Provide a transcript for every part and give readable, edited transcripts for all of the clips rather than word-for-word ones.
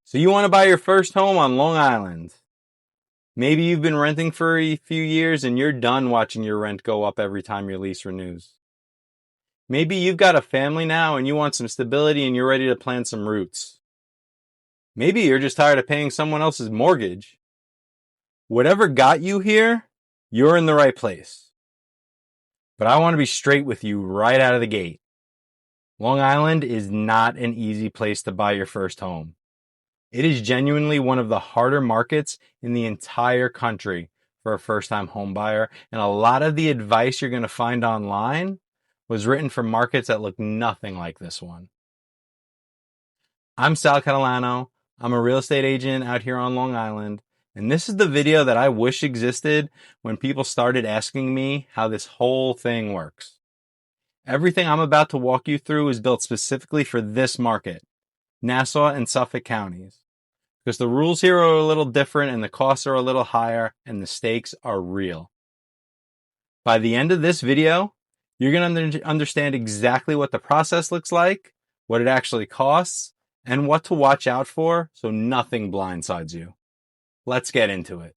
So you want to buy your first home on Long Island. Maybe you've been renting for a few years and you're done watching your rent go up every time your lease renews. Maybe you've got a family now and you want some stability and you're ready to plant some roots. Maybe you're just tired of paying someone else's mortgage. Whatever got you here, you're in the right place. But I want to be straight with you right out of the gate. Long Island is not an easy place to buy your first home. It is genuinely one of the harder markets in the entire country for a first-time home buyer, and a lot of the advice you're going to find online was written for markets that look nothing like this one. I'm Sal Catalano. I'm a real estate agent out here on Long Island, and this is the video that I wish existed when people started asking me how this whole thing works. Everything I'm about to walk you through is built specifically for this market, Nassau and Suffolk counties, because the rules here are a little different and the costs are a little higher and the stakes are real. By the end of this video, you're going to understand exactly what the process looks like, what it actually costs, and what to watch out for so nothing blindsides you. Let's get into it.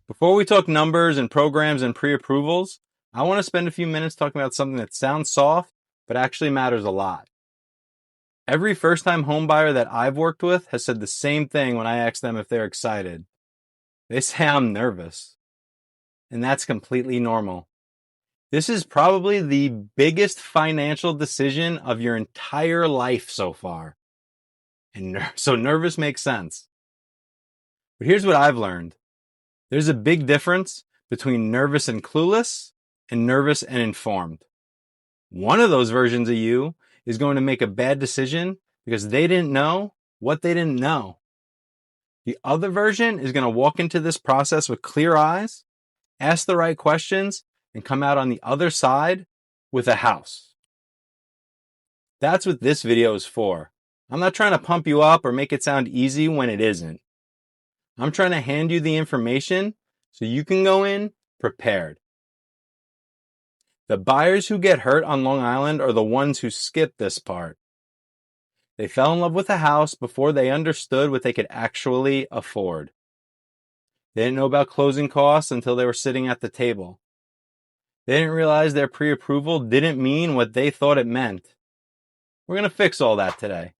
Before we talk numbers and programs and pre-approvals, I want to spend a few minutes talking about something that sounds soft, but actually matters a lot. Every first-time home buyer that I've worked with has said the same thing when I ask them if they're excited. They say I'm nervous. And that's completely normal. This is probably the biggest financial decision of your entire life so far. And so nervous makes sense. But here's what I've learned. There's a big difference between nervous and clueless and nervous and informed. One of those versions of you is going to make a bad decision because they didn't know what they didn't know. The other version is going to walk into this process with clear eyes, ask the right questions, and come out on the other side with a house. That's what this video is for. I'm not trying to pump you up or make it sound easy when it isn't. I'm trying to hand you the information so you can go in prepared. The buyers who get hurt on Long Island are the ones who skip this part. They fell in love with a house before they understood what they could actually afford. They didn't know about closing costs until they were sitting at the table. They didn't realize their pre-approval didn't mean what they thought it meant. We're going to fix all that today.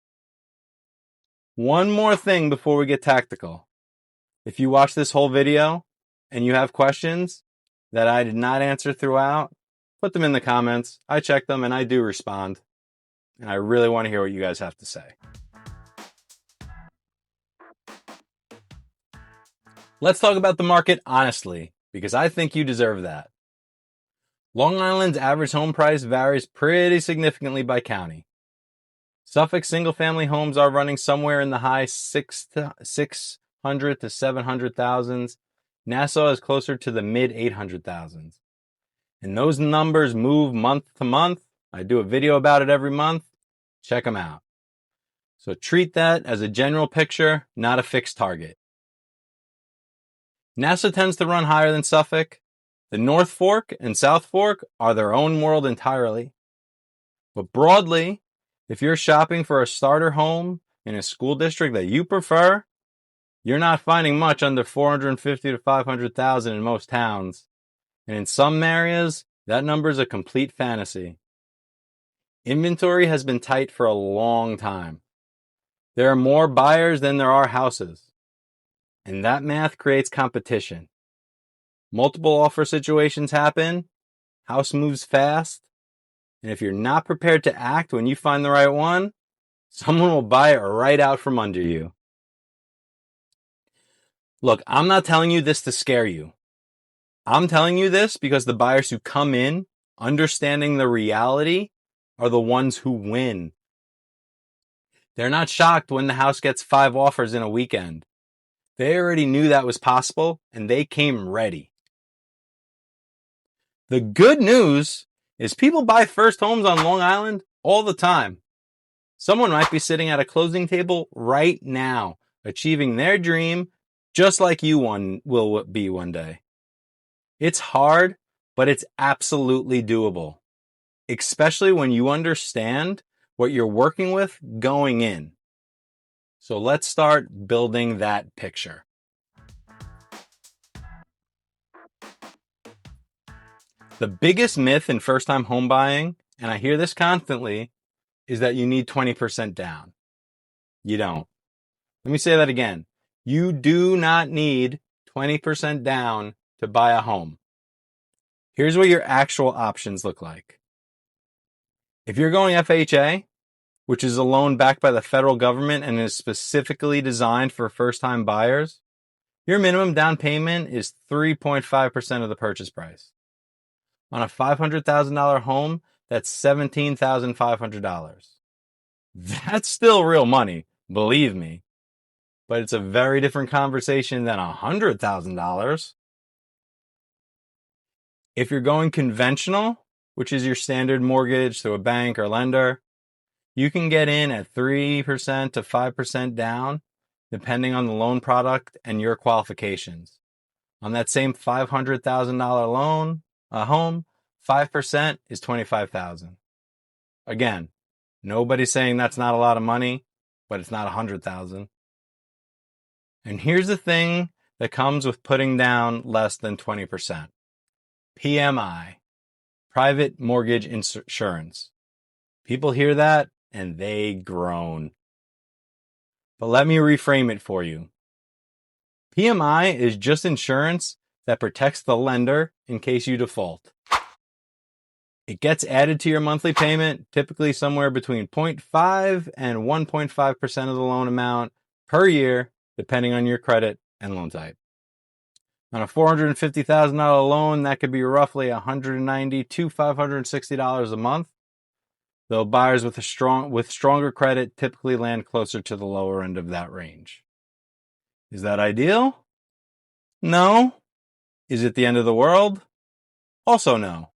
One more thing before we get tactical. If you watch this whole video and you have questions that I did not answer throughout, put them in the comments. I check them and I do respond. And I really want to hear what you guys have to say. Let's talk about the market honestly, because I think you deserve that. Long Island's average home price varies pretty significantly by county. Suffolk single-family homes are running somewhere in the high 600 to 700,000. Nassau is closer to the mid 800,000. And those numbers move month to month. I do a video about it every month. Check them out. So treat that as a general picture, not a fixed target. Nassau tends to run higher than Suffolk. The North Fork and South Fork are their own world entirely. But broadly, if you're shopping for a starter home in a school district that you prefer, you're not finding much under 450 to 500,000 in most towns. And in some areas, that number is a complete fantasy. Inventory has been tight for a long time. There are more buyers than there are houses. And that math creates competition. Multiple offer situations happen, house moves fast, and if you're not prepared to act when you find the right one, someone will buy it right out from under you. Look, I'm not telling you this to scare you. I'm telling you this because the buyers who come in understanding the reality are the ones who win. They're not shocked when the house gets 5 offers in a weekend. They already knew that was possible and they came ready. The good news is people buy first homes on Long Island all the time. Someone might be sitting at a closing table right now, achieving their dream just like you will be one day. It's hard, but it's absolutely doable. especially when you understand what you're working with going in. So let's start building that picture. The biggest myth in first-time home buying, and I hear this constantly, is that you need 20% down. You don't. Let me say that again. You do not need 20% down to buy a home. Here's what your actual options look like. If you're going FHA, which is a loan backed by the federal government and is specifically designed for first-time buyers, your minimum down payment is 3.5% of the purchase price. On a $500,000 home, that's $17,500. That's still real money, believe me. But it's a very different conversation than $100,000. If you're going conventional, which is your standard mortgage through a bank or lender, you can get in at 3% to 5% down, depending on the loan product and your qualifications. On that same $500,000 loan, a home, 5% is $25,000. Again, nobody's saying that's not a lot of money, but it's not $100,000. And here's the thing that comes with putting down less than 20%. PMI, private mortgage insurance. People hear that and they groan. But let me reframe it for you. PMI is just insurance that protects the lender in case you default. It gets added to your monthly payment, typically somewhere between 0.5 and 1.5% of the loan amount per year, depending on your credit and loan type. On a $450,000 loan, that could be roughly $190 to $560 a month, though buyers with stronger credit typically land closer to the lower end of that range. Is that ideal? No. Is it the end of the world? Also no.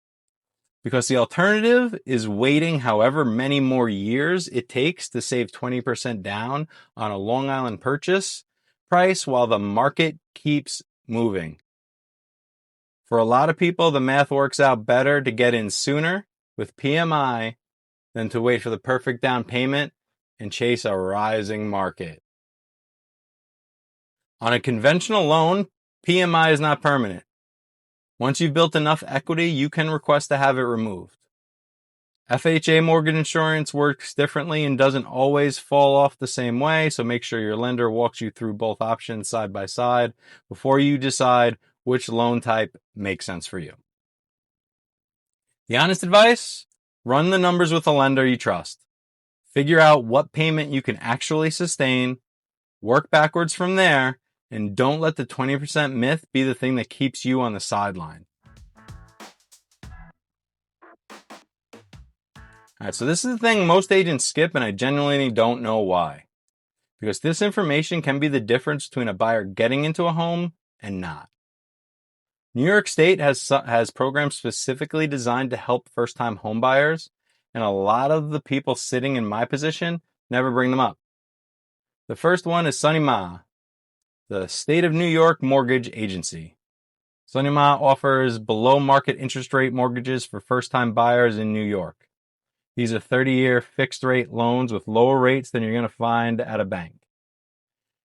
Because the alternative is waiting however many more years it takes to save 20% down on a Long Island purchase price while the market keeps moving. For a lot of people, the math works out better to get in sooner with PMI than to wait for the perfect down payment and chase a rising market. On a conventional loan, PMI is not permanent. Once you've built enough equity, you can request to have it removed. FHA mortgage insurance works differently and doesn't always fall off the same way, so make sure your lender walks you through both options side by side before you decide which loan type makes sense for you. The honest advice? Run the numbers with a lender you trust. Figure out what payment you can actually sustain, work backwards from there, and don't let the 20% myth be the thing that keeps you on the sideline. Alright, so this is the thing most agents skip, and I genuinely don't know why. Because this information can be the difference between a buyer getting into a home and not. New York State has programs specifically designed to help first-time home buyers, and a lot of the people sitting in my position never bring them up. The first one is SONYMA, the State of New York Mortgage Agency. SONYMA offers below-market interest rate mortgages for first-time buyers in New York. These are 30-year fixed-rate loans with lower rates than you're going to find at a bank.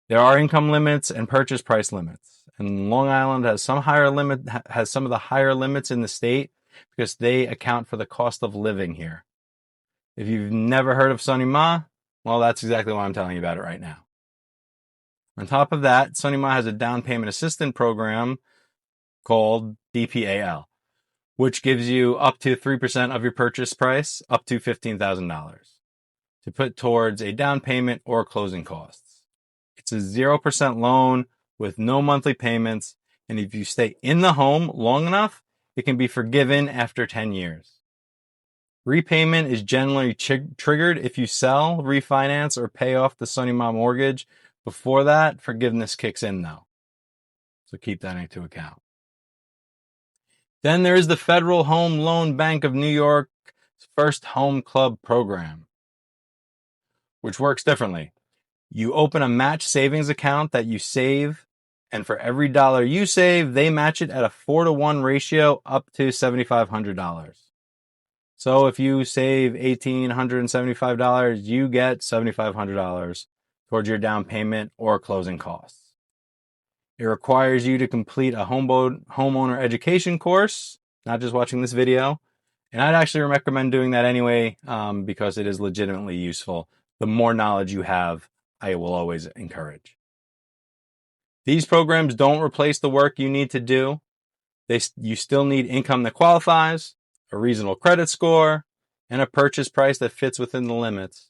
There are income limits and purchase price limits, and Long Island has some of the higher limits in the state because they account for the cost of living here. If you've never heard of SONYMA, well, that's exactly why I'm telling you about it right now. On top of that, SONYMA has a down payment assistance program called DPAL, which gives you up to 3% of your purchase price, up to $15,000, to put towards a down payment or closing costs. It's a 0% loan with no monthly payments, and if you stay in the home long enough, it can be forgiven after 10 years. Repayment is generally triggered if you sell, refinance, or pay off the SONYMA mortgage. Before that, forgiveness kicks in though. So keep that into account. Then there is the Federal Home Loan Bank of New York's First Home Club program, which works differently. You open a match savings account that you save, and for every dollar you save, they match it at a 4-to-1 ratio up to $7,500. So if you save $1,875, you get $7,500 towards your down payment or closing costs. It requires you to complete a homeowner education course, not just watching this video. And I'd actually recommend doing that anyway, because it is legitimately useful. The more knowledge you have, I will always encourage. These programs don't replace the work you need to do. You still need income that qualifies, a reasonable credit score, and a purchase price that fits within the limits.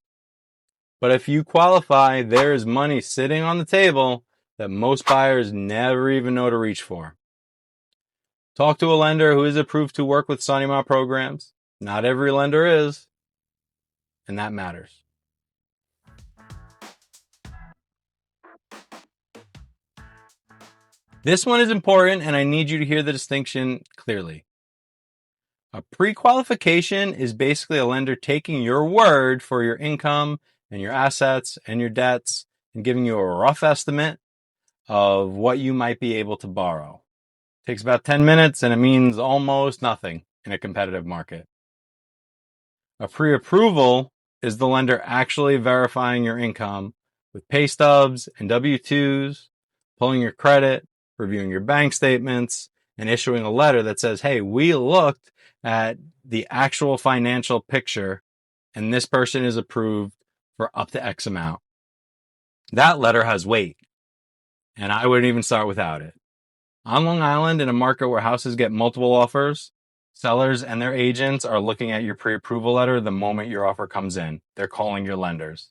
But if you qualify, there is money sitting on the table that most buyers never even know to reach for. Talk to a lender who is approved to work with SONYMA programs. Not every lender is, and that matters. This one is important, and I need you to hear the distinction clearly. A pre-qualification is basically a lender taking your word for your income and your assets and your debts and giving you a rough estimate of what you might be able to borrow. It takes about 10 minutes and it means almost nothing in a competitive market. A pre-approval is the lender actually verifying your income with pay stubs and W-2s, pulling your credit, reviewing your bank statements, and issuing a letter that says, hey, we looked at the actual financial picture and this person is approved for up to X amount. That letter has weight, and I wouldn't even start without it. On Long Island, in a market where houses get multiple offers, sellers and their agents are looking at your pre-approval letter the moment your offer comes in. They're calling your lenders.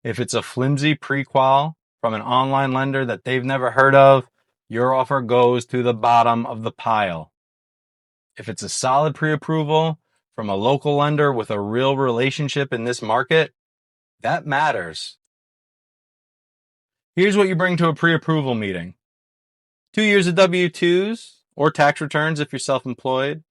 If it's a flimsy pre-qual from an online lender that they've never heard of, your offer goes to the bottom of the pile. If it's a solid pre-approval from a local lender with a real relationship in this market, that matters. Here's what you bring to a pre-approval meeting. 2 years of W-2s or tax returns if you're self-employed,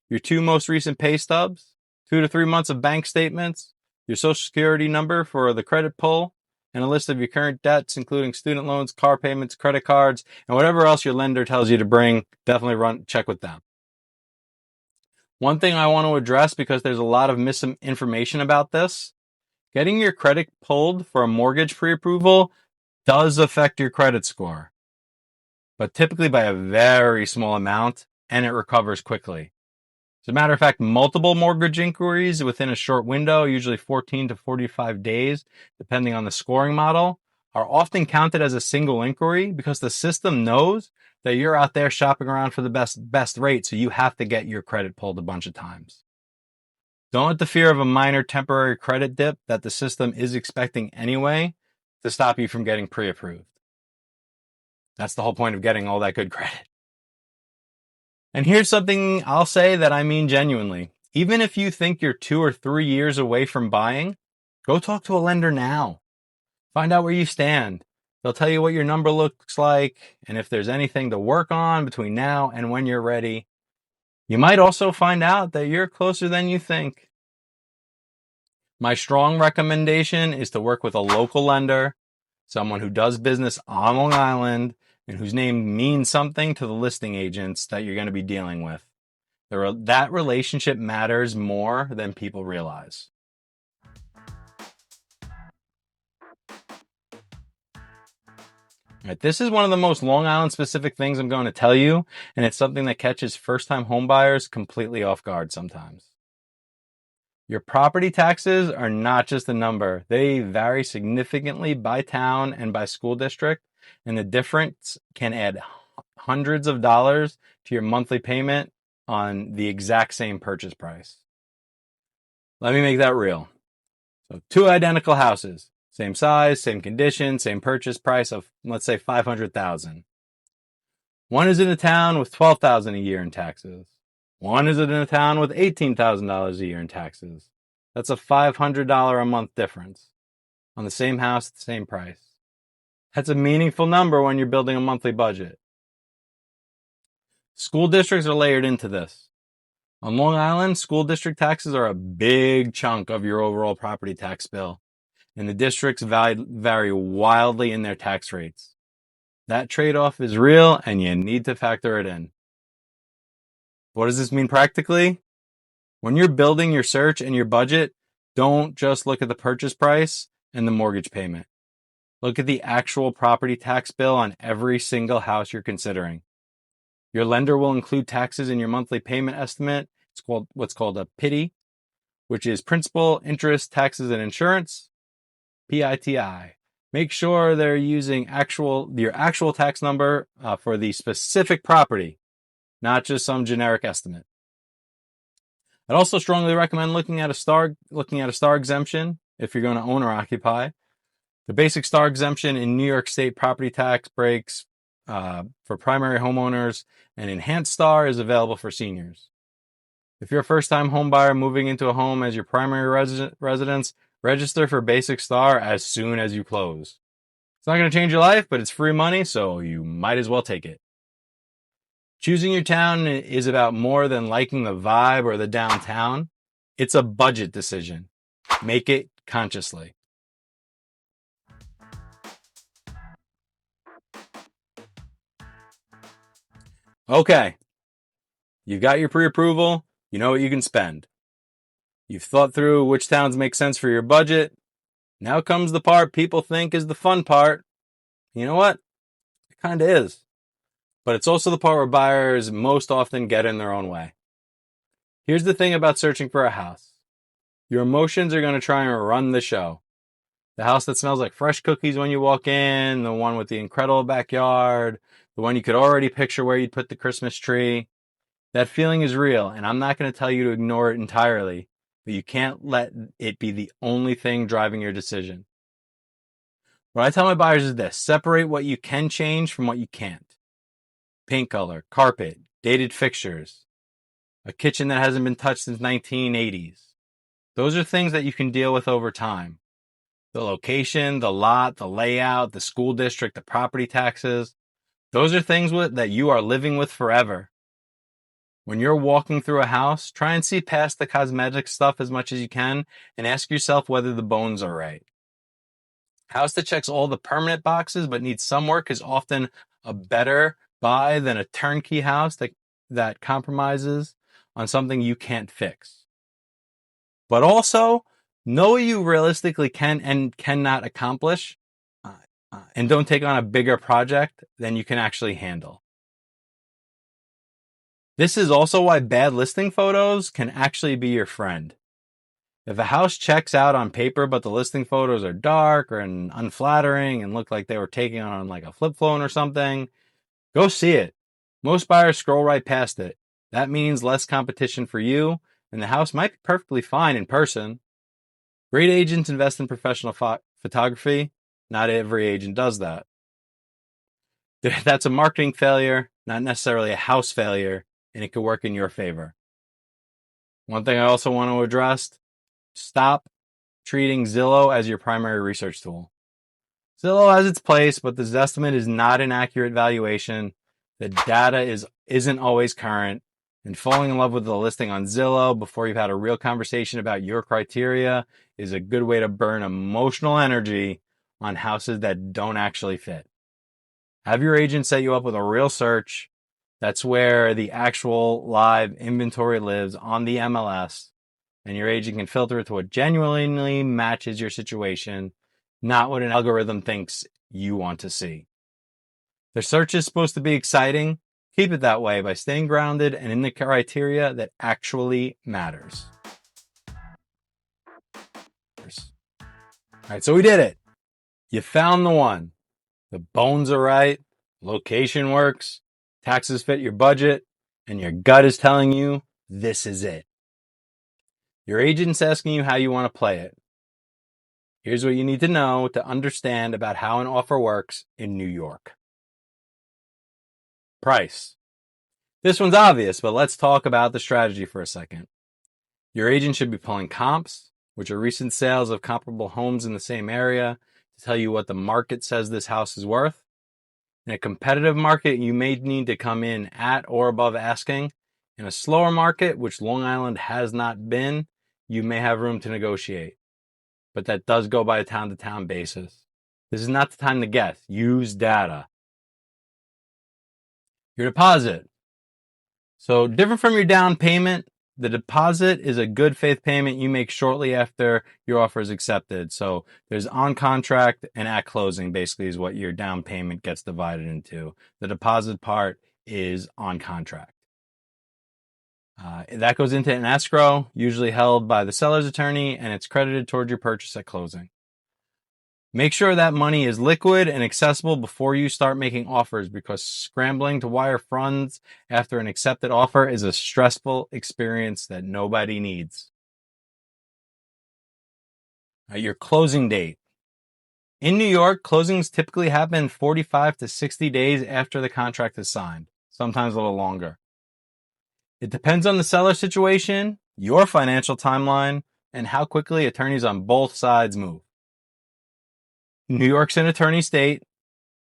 your 2 most recent pay stubs, 2 to 3 months of bank statements, your social security number for the credit pull, and a list of your current debts, including student loans, car payments, credit cards, and whatever else your lender tells you to bring. Definitely check with them. One thing I want to address, because there's a lot of misinformation about this, getting your credit pulled for a mortgage pre-approval does affect your credit score, but typically by a very small amount, and it recovers quickly. As a matter of fact, multiple mortgage inquiries within a short window, usually 14 to 45 days, depending on the scoring model, are often counted as a single inquiry because the system knows that you're out there shopping around for the best rate, so you have to get your credit pulled a bunch of times. Don't let the fear of a minor temporary credit dip that the system is expecting anyway to stop you from getting pre-approved. That's the whole point of getting all that good credit. And here's something I'll say that I mean genuinely. Even if you think you're 2 or 3 years away from buying, go talk to a lender now. Find out where you stand. They'll tell you what your number looks like and if there's anything to work on between now and when you're ready. You might also find out that you're closer than you think. My strong recommendation is to work with a local lender, someone who does business on Long Island and whose name means something to the listing agents that you're going to be dealing with. That relationship matters more than people realize. All right, this is one of the most Long Island specific things I'm going to tell you, and it's something that catches first-time homebuyers completely off guard sometimes. Your property taxes are not just a number. They vary significantly by town and by school district, and the difference can add hundreds of dollars to your monthly payment on the exact same purchase price. Let me make that real. So 2 identical houses, same size, same condition, same purchase price of, let's say, $500,000. One is in a town with $12,000 a year in taxes. One is in a town with $18,000 a year in taxes. That's a $500 a month difference on the same house at the same price. That's a meaningful number when you're building a monthly budget. School districts are layered into this. On Long Island, school district taxes are a big chunk of your overall property tax bill, and the districts vary wildly in their tax rates. That trade-off is real, and you need to factor it in. What does this mean practically? When you're building your search and your budget, don't just look at the purchase price and the mortgage payment. Look at the actual property tax bill on every single house you're considering. Your lender will include taxes in your monthly payment estimate. It's called what's called a PITI, which is principal, interest, taxes, and insurance, PITI. Make sure they're using your actual tax number for the specific property, not just some generic estimate. I'd also strongly recommend looking at a star exemption if you're going to own or occupy. The basic star exemption in New York State property tax breaks for primary homeowners, and enhanced star is available for seniors. If you're a first-time home buyer moving into a home as your primary residence, register for basic star as soon as you close. It's not going to change your life, but it's free money, so you might as well take it. Choosing your town is about more than liking the vibe or the downtown. It's a budget decision. Make it consciously. Okay. You've got your pre-approval. You know what you can spend. You've thought through which towns make sense for your budget. Now comes the part people think is the fun part. You know what? It kind of is. But it's also the part where buyers most often get in their own way. Here's the thing about searching for a house. Your emotions are going to try and run the show. The house that smells like fresh cookies when you walk in, the one with the incredible backyard, the one you could already picture where you'd put the Christmas tree. That feeling is real, and I'm not going to tell you to ignore it entirely, but you can't let it be the only thing driving your decision. What I tell my buyers is this: separate what you can change from what you can't. Paint color, carpet, dated fixtures, a kitchen that hasn't been touched since 1980s. Those are things that you can deal with over time. The location, the lot, the layout, the school district, the property taxes. Those are things that you are living with forever. When you're walking through a house, try and see past the cosmetic stuff as much as you can and ask yourself whether the bones are right. House that checks all the permanent boxes but needs some work is often a better buy than a turnkey house that compromises on something you can't fix. But also, know what you realistically can and cannot accomplish, and don't take on a bigger project than you can actually handle. This is also why bad listing photos can actually be your friend. If a house checks out on paper, but the listing photos are dark or unflattering and look like they were taken on like a flip phone or something, go see it. Most buyers scroll right past it. That means less competition for you, and the house might be perfectly fine in person. Great agents invest in professional photography. Not every agent does that. That's a marketing failure, not necessarily a house failure, and it could work in your favor. One thing I also want to address: stop treating Zillow as your primary research tool. Zillow has its place, but the Zestimate is not an accurate valuation. The data isn't always current, and falling in love with the listing on Zillow before you've had a real conversation about your criteria is a good way to burn emotional energy on houses that don't actually fit. Have your agent set you up with a real search. That's where the actual live inventory lives on the MLS, and your agent can filter it to what genuinely matches your situation, not what an algorithm thinks you want to see. The search is supposed to be exciting. Keep it that way by staying grounded and in the criteria that actually matters. All right, so we did it. You found the one. The bones are right, location works, taxes fit your budget, and your gut is telling you this is it. Your agent's asking you how you want to play it. Here's what you need to know to understand about how an offer works in New York. Price. This one's obvious, but let's talk about the strategy for a second. Your agent should be pulling comps, which are recent sales of comparable homes in the same area, to tell you what the market says this house is worth. In a competitive market, you may need to come in at or above asking. In a slower market, which Long Island has not been, you may have room to negotiate. But that does go by a town-to-town basis. This is not the time to guess. Use data. Your deposit. So different from your down payment, The deposit is a good faith payment you make shortly after your offer is accepted. So there's on contract and at closing basically is what your down payment gets divided into. The deposit part is on contract. That goes into an escrow, usually held by the seller's attorney, and it's credited towards your purchase at closing. Make sure that money is liquid and accessible before you start making offers, because scrambling to wire funds after an accepted offer is a stressful experience that nobody needs. Your closing date. In New York, closings typically happen 45 to 60 days after the contract is signed, sometimes a little longer. It depends on the seller situation, your financial timeline, and how quickly attorneys on both sides move. New York's an attorney state,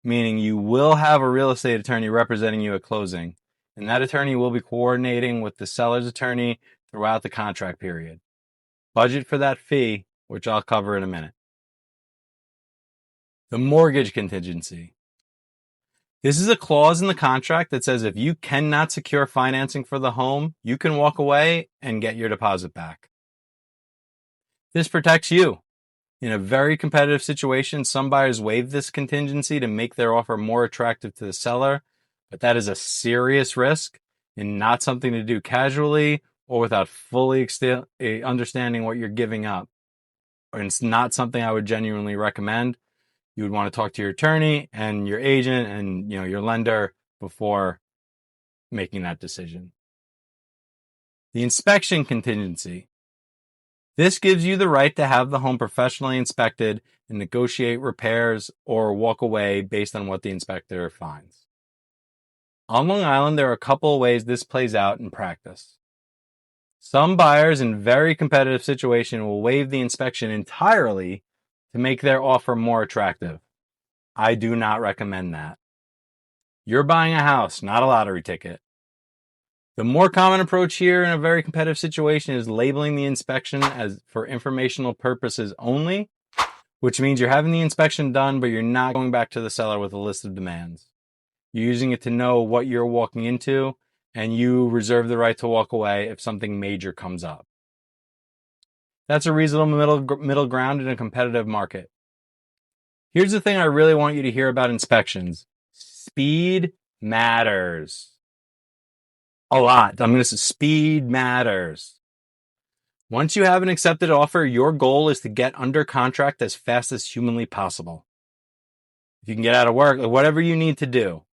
meaning you will have a real estate attorney representing you at closing, and that attorney will be coordinating with the seller's attorney throughout the contract period. Budget for that fee, which I'll cover in a minute. The mortgage contingency. This is a clause in the contract that says if you cannot secure financing for the home, you can walk away and get your deposit back. This protects you. In a very competitive situation, some buyers waive this contingency to make their offer more attractive to the seller, but that is a serious risk and not something to do casually or without fully understanding what you're giving up. And it's not something I would genuinely recommend. You would want to talk to your attorney and your agent and your lender before making that decision. The inspection contingency. This gives you the right to have the home professionally inspected and negotiate repairs or walk away based on what the inspector finds. On Long Island, there are a couple of ways this plays out in practice. Some buyers in very competitive situations will waive the inspection entirely to make their offer more attractive. I do not recommend that. You're buying a house, not a lottery ticket. The more common approach here in a very competitive situation is labeling the inspection as for informational purposes only, which means you're having the inspection done, but you're not going back to the seller with a list of demands. You're using it to know what you're walking into, and you reserve the right to walk away if something major comes up. That's a reasonable middle ground in a competitive market. Here's the thing I really want you to hear about inspections. Speed matters. A lot. I'm going to say speed matters. Once you have an accepted offer, your goal is to get under contract as fast as humanly possible. If you can get out of work, whatever you need to do.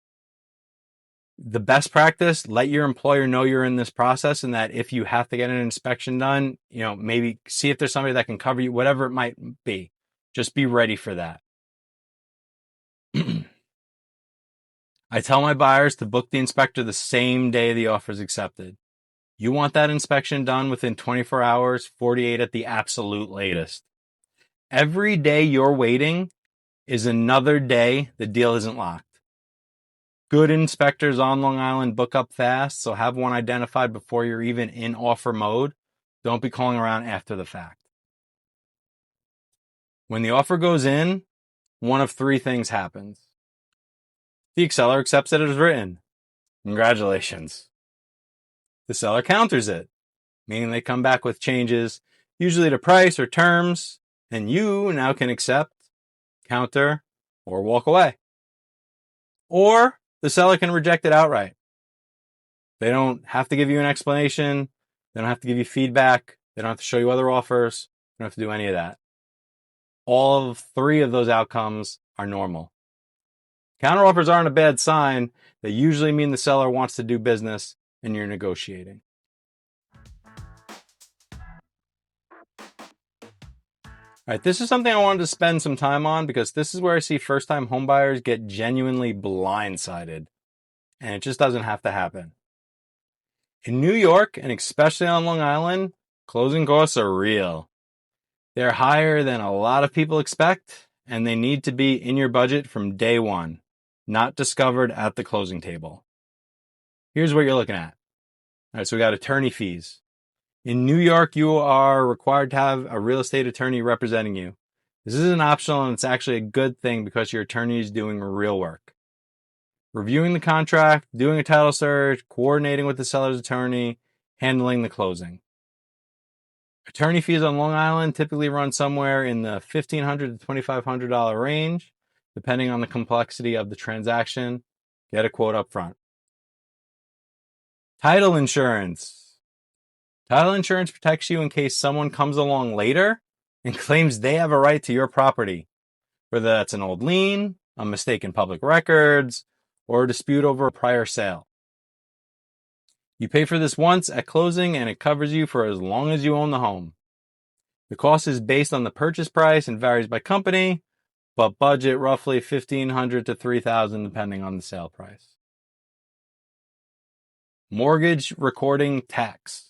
The best practice, let your employer know you're in this process and that if you have to get an inspection done, maybe see if there's somebody that can cover you, whatever it might be. Just be ready for that. I tell my buyers to book the inspector the same day the offer is accepted. You want that inspection done within 24 hours, 48 at the absolute latest. Every day you're waiting is another day the deal isn't locked. Good inspectors on Long Island book up fast, so have one identified before you're even in offer mode. Don't be calling around after the fact. When the offer goes in, one of three things happens. The seller accepts it as written. Congratulations. The seller counters it, meaning they come back with changes, usually to price or terms, and you now can accept, counter, or walk away. Or the seller can reject it outright. They don't have to give you an explanation. They don't have to give you feedback. They don't have to show you other offers. They don't have to do any of that. All of three of those outcomes are normal. Counteroffers aren't a bad sign. They usually mean the seller wants to do business and you're negotiating. All right, this is something I wanted to spend some time on because this is where I see first-time homebuyers get genuinely blindsided, and it just doesn't have to happen. In New York, and especially on Long Island, closing costs are real. They're higher than a lot of people expect, and they need to be in your budget from day one, not discovered at the closing table. Here's what you're looking at. All right, so we got attorney fees. In New York, you are required to have a real estate attorney representing you. This isn't optional, and it's actually a good thing because your attorney is doing real work. Reviewing the contract, doing a title search, coordinating with the seller's attorney, handling the closing. Attorney fees on Long Island typically run somewhere in the $1,500 to $2,500 range, depending on the complexity of the transaction. Get a quote up front. Title insurance. Title insurance protects you in case someone comes along later and claims they have a right to your property, whether that's an old lien, a mistake in public records, or a dispute over a prior sale. You pay for this once at closing and it covers you for as long as you own the home. The cost is based on the purchase price and varies by company, but budget roughly $1,500 to $3,000 depending on the sale price. Mortgage recording tax.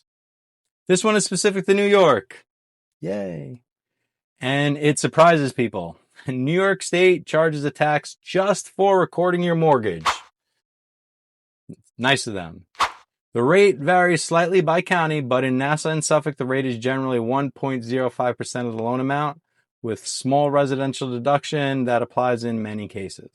This one is specific to New York. Yay. And it surprises people. New York State charges a tax just for recording your mortgage. Nice of them. The rate varies slightly by county, but in Nassau and Suffolk, the rate is generally 1.05% of the loan amount, with small residential deduction that applies in many cases.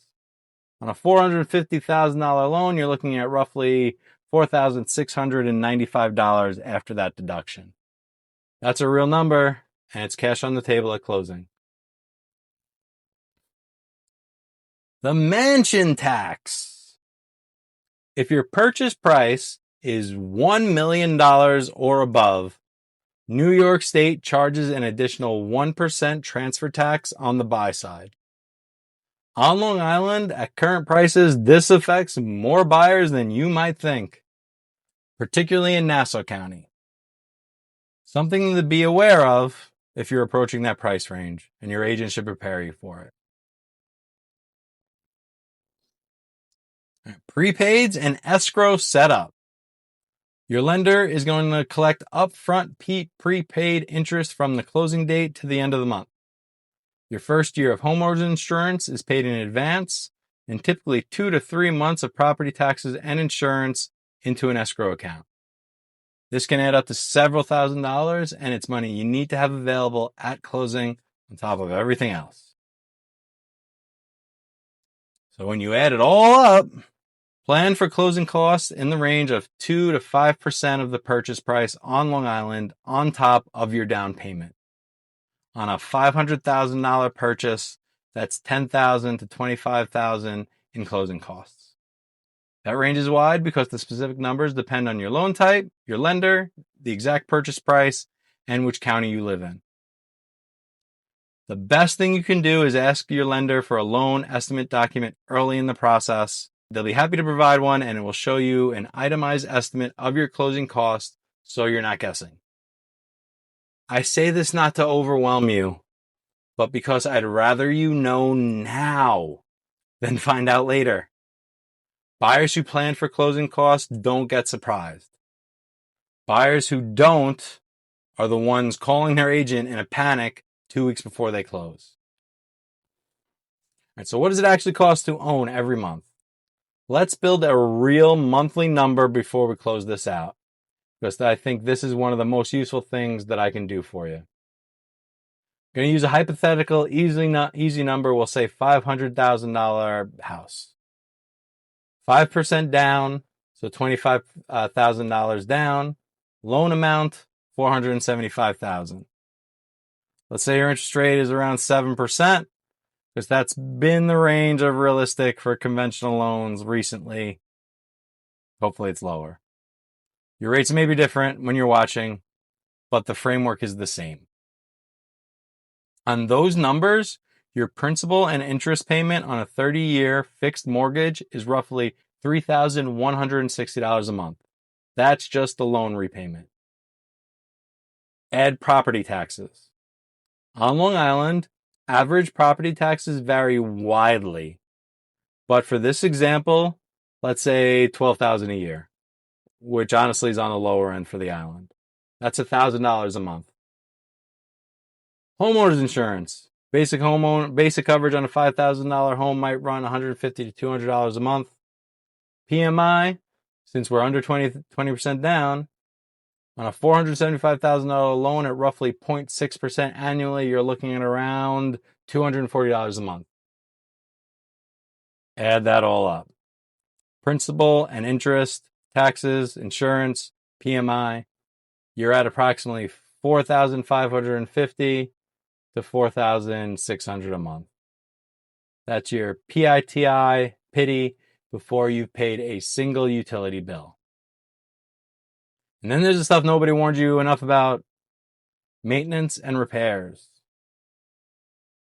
On a $450,000 loan, you're looking at roughly $4,695 after that deduction. That's a real number, and it's cash on the table at closing. The mansion tax. If your purchase price is $1 million or above, New York State charges an additional 1% transfer tax on the buy side. On Long Island, at current prices, this affects more buyers than you might think, particularly in Nassau County. Something to be aware of if you're approaching that price range, and your agent should prepare you for it. Prepaids and escrow setup. Your lender is going to collect upfront prepaid interest from the closing date to the end of the month. Your first year of homeowners insurance is paid in advance, and typically 2 to 3 months of property taxes and insurance into an escrow account. This can add up to several $1,000s, and it's money you need to have available at closing on top of everything else. So when you add it all up, plan for closing costs in the range of 2 to 5% of the purchase price on Long Island on top of your down payment. On a $500,000 purchase, that's $10,000 to $25,000 in closing costs. That range is wide because the specific numbers depend on your loan type, your lender, the exact purchase price, and which county you live in. The best thing you can do is ask your lender for a loan estimate document early in the process. They'll be happy to provide one, and it will show you an itemized estimate of your closing costs so you're not guessing. I say this not to overwhelm you, but because I'd rather you know now than find out later. Buyers who plan for closing costs don't get surprised. Buyers who don't are the ones calling their agent in a panic 2 weeks before they close. All right, so what does it actually cost to own every month? Let's build a real monthly number before we close this out, because I think this is one of the most useful things that I can do for you. I'm going to use a hypothetical easy number. We'll say $500,000 house. 5% down, so $25,000 down. Loan amount, $475,000. Let's say your interest rate is around 7%. Because that's been the range of realistic for conventional loans recently. Hopefully it's lower. Your rates may be different when you're watching, but the framework is the same. On those numbers, your principal and interest payment on a 30-year fixed mortgage is roughly $3,160 a month. That's just the loan repayment. Add property taxes. On Long Island, average property taxes vary widely, but for this example, let's say $12,000 a year, which honestly is on the lower end for the island. That's $1,000 a month. Homeowners insurance. Basic coverage on a $5,000 home might run $150 to $200 a month. PMI, since we're under 20% down, on a $475,000 loan at roughly 0.6% annually, you're looking at around $240 a month. Add that all up. Principal and interest, taxes, insurance, PMI, you're at approximately 4,550 to 4,600 a month. That's your PITI, pity, before you've paid a single utility bill. And then there's the stuff nobody warned you enough about: maintenance and repairs.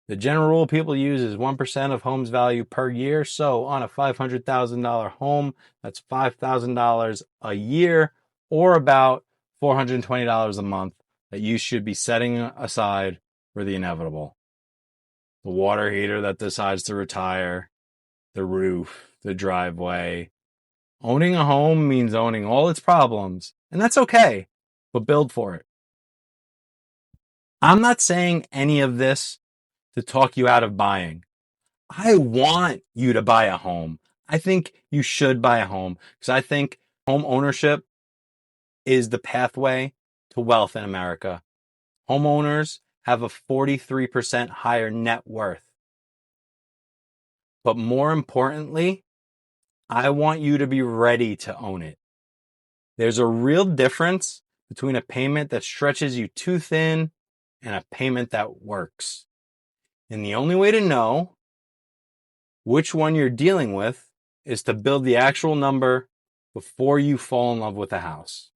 The general rule people use is 1% of home's value per year. So on a $500,000 home, that's $5,000 a year, or about $420 a month that you should be setting aside for the inevitable. The water heater that decides to retire, the roof, the driveway. Owning a home means owning all its problems, and that's okay, but build for it. I'm not saying any of this to talk you out of buying. I want you to buy a home. I think you should buy a home because I think home ownership is the pathway to wealth in America. Homeowners have a 43% higher net worth. But more importantly, I want you to be ready to own it. There's a real difference between a payment that stretches you too thin and a payment that works. And the only way to know which one you're dealing with is to build the actual number before you fall in love with a house.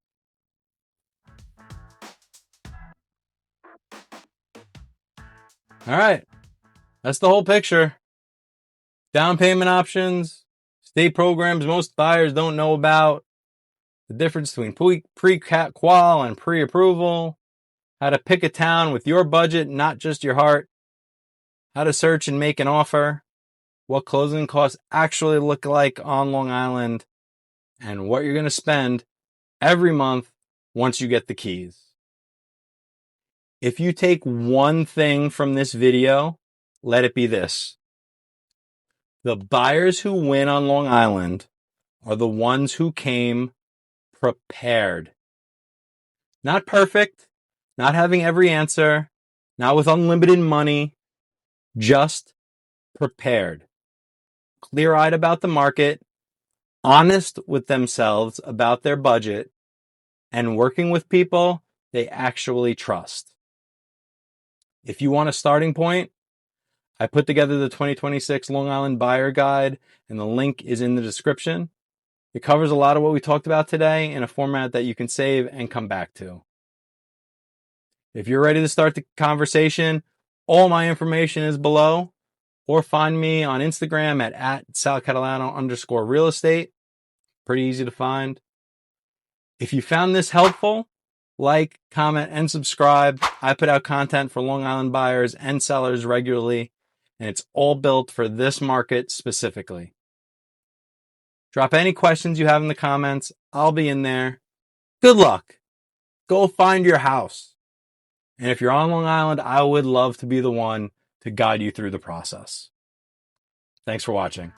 All right, that's the whole picture. Down payment options, state programs most buyers don't know about, the difference between pre-qual and pre-approval, how to pick a town with your budget, not just your heart, how to search and make an offer, what closing costs actually look like on Long Island, and what you're going to spend every month once you get the keys. If you take one thing from this video, let it be this: the buyers who win on Long Island are the ones who came prepared. Not perfect, not having every answer, not with unlimited money, just prepared. Clear-eyed about the market, honest with themselves about their budget, and working with people they actually trust. If you want a starting point, I put together the 2026 Long Island Buyer Guide, and the link is in the description. It covers a lot of what we talked about today in a format that you can save and come back to. If you're ready to start the conversation, all my information is below, or find me on Instagram at @Catalano_real estate. Pretty easy to find. If you found this helpful, like, comment, and subscribe. I put out content for Long Island buyers and sellers regularly, and it's all built for this market specifically. Drop any questions you have in the comments. I'll be in there. Good luck. Go find your house. And if you're on Long Island, I would love to be the one to guide you through the process. Thanks for watching.